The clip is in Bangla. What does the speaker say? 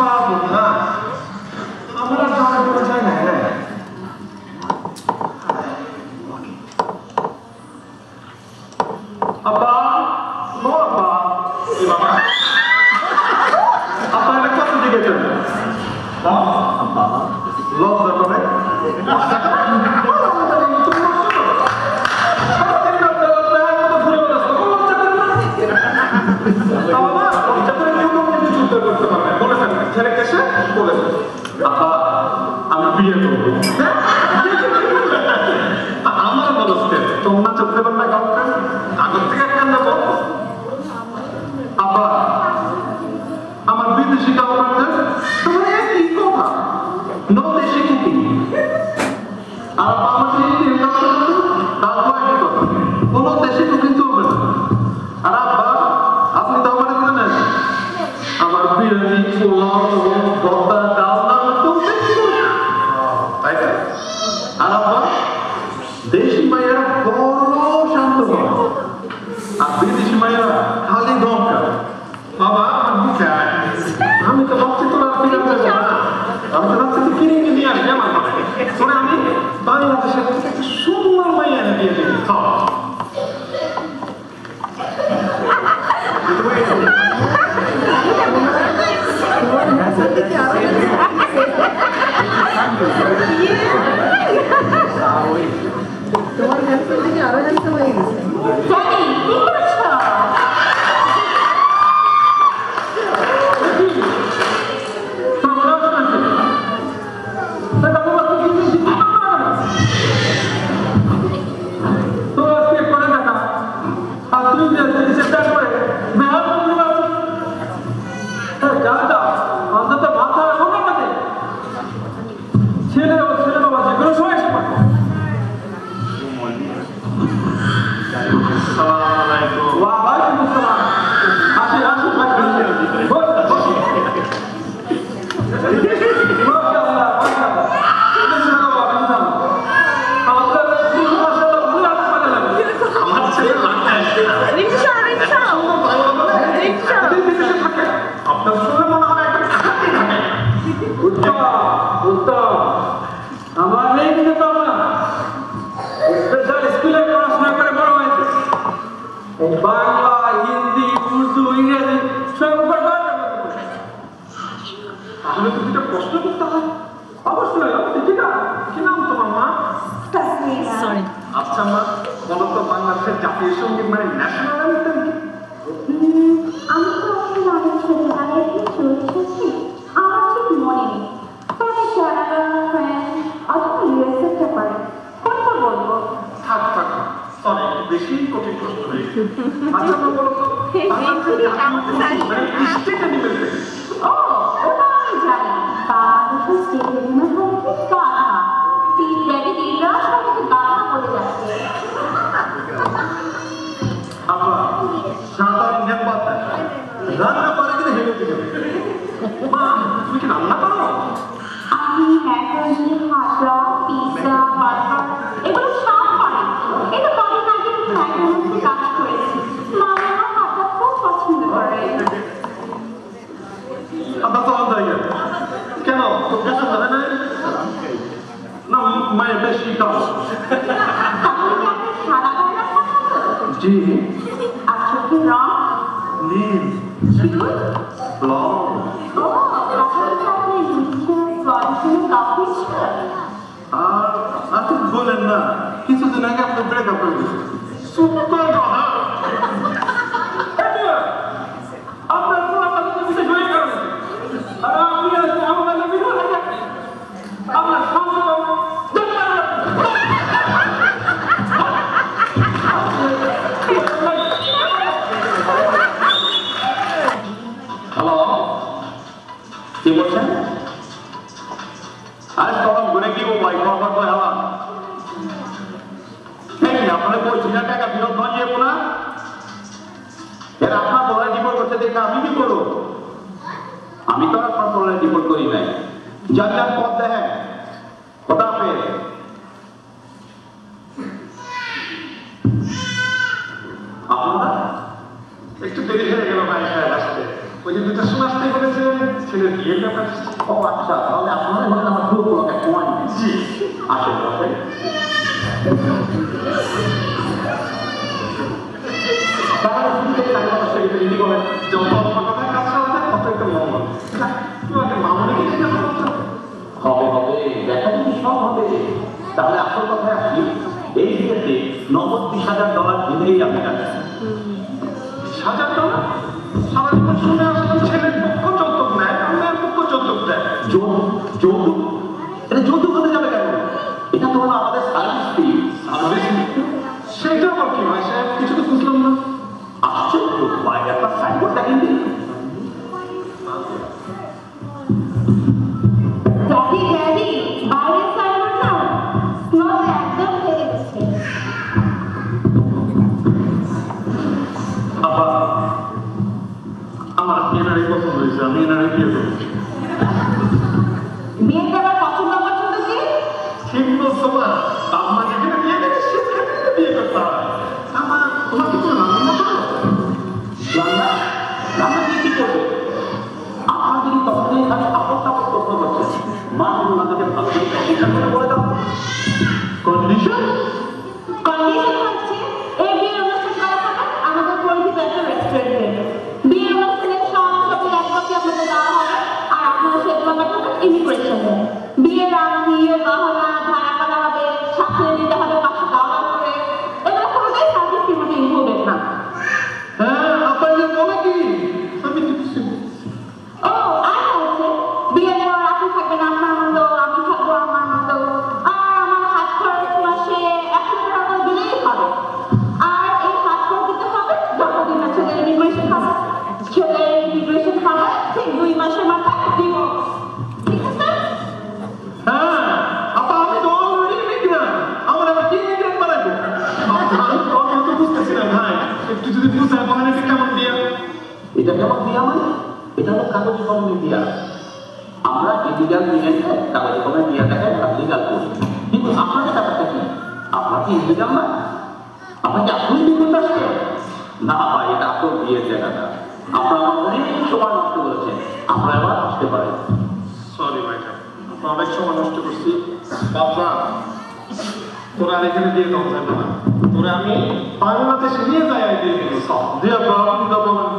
পারবো না, আমরা যাওয়া করে যাই না। হ্যাঁ আব্বা, নো আব্বা, বাবা আব্বা এটা কত দিকে চলে আব্বা লজ্জা করে আমি বিয়ে করবো। আমার বলছে তোমরা চলতে পারলে কাউকে আগর থেকে একটা নেবো। আব্বা আমার বিদেশি কাউকে তোমার একই কথা, নো দেশি কুকিং। আর আমাকে কোনো দেশি কুকিং চলবে না। আর আব্বা আপনি তো আমার জানেন আমার বিরিয়ানি পোলাও ভর্তা ডাল তাই না? আর আব্বা দেশি মায়েরা বড় শান্ত আর বিদেশি মায়েরা খালি দমকা। বাবা আমি তো ভাবছি তোরা ফিরে যাবো না, আমি তো ভাবছি কিনে নিয়ে আসবি আমার তোরা আমি বাংলাদেশের একটা সুন্দর মাইয়া দিয়ে দিবি। তোমার হ্যান্ডসেল থেকে আরো হ্যান্ডসেল হয়ে গেছে। বাংলা, হিন্দি, উর্দু, ইংরেজি সব তাহলে তো দুটা প্রশ্ন করতে হয়। অবশ্যই ঠিক আছে। কি নাম তোমার মা? সরি। আচ্ছা মা বলো তো বাংলাদেশের জাতীয় সঙ্গীত মানে ন্যাশনাল অ্যান্থেম কি? আমি তো অনেক ছোটবেলায় শুনেছি, আমার ঠিক মনে নেই। তবে কানাডা, ফ্রান্স অথবা ইউএসএ পারে। কোনটা বলবো? থাক থাক, সরি বেশি কঠিন প্রশ্ন হয়ে গেছে। আচ্ছা মা বলো তো বাংলাদেশের জাতীয় মানে স্টেট অ্যানিমেল কি? ও ওটা আমি জানি। বাংলাদেশের স্টেট অ্যানিমেল হলো কি গাধা। তিন ব্যাগে তিনরা সবাইকে গাধা বলে যাচ্ছে। আব্বা সাধারণ জ্ঞান বাদ দেন, রান্না পারে কিনা হেলে দিতে হবে। মা তুমি কি রান্না করো? আমি ম্যাকারনি, হাজরা, পিৎজা, বার্গার এগুলো সব পারি। এটা কদিন আগে ম্যাকারনিতে কাজ করেছি। মা আমার হাতটা খুব পছন্দ করে। আব্বা তো জায়গা কেন তোর পছন্দ হয় না? না মায়ের বেশি কাজ। তাহলে কি আপনার সাদা কালার পছন্দ? জি। আর চোখের রং? নীল। চুল? ব্লন্ড। ও তাহলে কি আপনি লিপস্টিক, ফ্লরেন্সিনো কাপড় ছিল? আর আপনি বলেন না কিছুদিন আগে আপনার ব্রেকআপ হয়ে গেছে। সুপার কথা। আপনার পুরো কথা বিশেষ হয়ে গেল। আর আপনি আমাদের বিরোধ আপনার সংসার হ্যালো কি বলছেন? আজ তখন ঘুরে কি ভাই খবর তো হলাম আপনার 25,000 টাকা ফেরত নিয়ে না এর আপনার বলার ডিপোর্ট করতে দেখে আমি কি করবো? আমি তো আপনার বলার ডিপোর্ট করি নাই। যার পথ দেখেন কথা পেয়ে আপনারা একটু দেরি হয়ে গেল ভাই সাহেব আসতে। ওই যে দুটো সময় আসতে বলেছে ছেলের বিয়ের ব্যাপার। ও আচ্ছা, তাহলে আপনারা বলেন আমার পুরো পুরোটা কমান। জি, আসেন বসেন। তাহলে শুনতে লাগে আমার সেটা রেডি করেন। যত অল্প কথায় কাজ চালাতে তত একটা মঙ্গল। তুই আগে মামুনিকে জিজ্ঞাসা করছো। হবে হবে, দেখা যদি সব হবে। তাহলে আসল কথায় আসি, এই বিয়েতে $30,000 দিলেই আমি রাখি। $1,000? সারা জীবন শুনে আসলাম ছেলের পক্ষ যৌতুক নেয়, মেয়ের পক্ষ যৌতুক দেয়। যৌতুক? এটা যৌতুক হতে যাবে কেন? এটা তো হলো আমাদের সার্ভিস ফি। সেইটা আবার কি ভাই সাহেব? কিছু তো বুঝলাম না। আশ্চর্য, বাইরে আপনার সাইনবোর্ডটা কিন্তু ড্যাডি, বাইরের সাইনবোর্ড না স্নোতে একদম ফেলে গেছে। আবার আমার এনারই পছন্দ হয়েছে, আমি এনারই বিয়ে করবো। বিয়েতে আবার পছন্দ পছন্দ কি? ঠিক বলছো মা, আমার যেখানে বিয়ে দেবে সেখানে বিয়ে করতে হয়। আমার তোমার কিছু রান্না করো? রান্না রান্না দিয়ে কি করবে? আপনার যদি তখন এখানে আপদ তাপদ প্রশ্ন করছেন, মা যদি ওনাদেরকে ভালো করে কন্ডিশন করে বলে দাও। কন্ডিশন? কন্ডিশন হচ্ছে এই বিয়ের অনুষ্ঠান করা হবে আমাদের পরিচিত একটা রেস্টুরেন্টে। বিয়ের অনুষ্ঠানের সব ছবি এক কপি আপনাদের দেওয়া হবে আর আপনারা সেগুলো পাঠাবেন ইমিগ্রেশনে। বিয়ের রাত্রি গহনা ভাড়া করা হবে, সাথে দিতে হবে $500 করে। এগুলো কোনোটাই সার্ভিস ফির মধ্যে ইনক্লুডেড না। হ্যাঁ, আপনাদের বলে কি? আমি তো কিছু ও আর হচ্ছে বিয়ের পর আপনি থাকবেন আপনার মতো, আমি থাকবো আমার মতো, আর আমার হাত খরচ মাসে $1,000 দিলেই হবে। আর এই হাত খরচ দিতে হবে যতদিন না ছেলের ইমিগ্রেশন হবে। ছেলের ইমিগ্রেশন হবে ঠিক 2 মাসের মাথায় ডিভোর্স। ঠিক আছে? হ্যাঁ, আপা আমি তো অলরেডি ইমিগ্রেন্ট। আমার আবার কি ইমিগ্রেন্ট বানাবো? আমি তো বুঝতেছি না ভাই, একটু যদি বুঝায় বলেন এটা কেমন বিয়ে? এটা কেমন দিয়া মানে? এটা হলো কাগজে কলমে দিয়া। আমরা ইলিগাল বিয়েতে কাগজে কলমে দিয়া দেখায় আর লিগাল করি। কিন্তু আপনাদের ব্যাপারটা কি? আপনার কি ইলিগাল না? আপনার কি আসলেই বিয়ে করতে আসছে? না ভাই, এটা আসল বিয়ের জায়গাটা। আপনারা অনেক সময় নষ্ট করেছেন, আপনারা এবার আসতে পারেন। সরি ভাইটা, আমরা অনেক সময় নষ্ট করছি। বাবা, তোরা আর এখানে দিয়ে দাও যাবে না। তোরা আমি বাংলাদেশে নিয়ে যাই দিয়ে দিবি সব। দিয়ে আপনি তো বলেন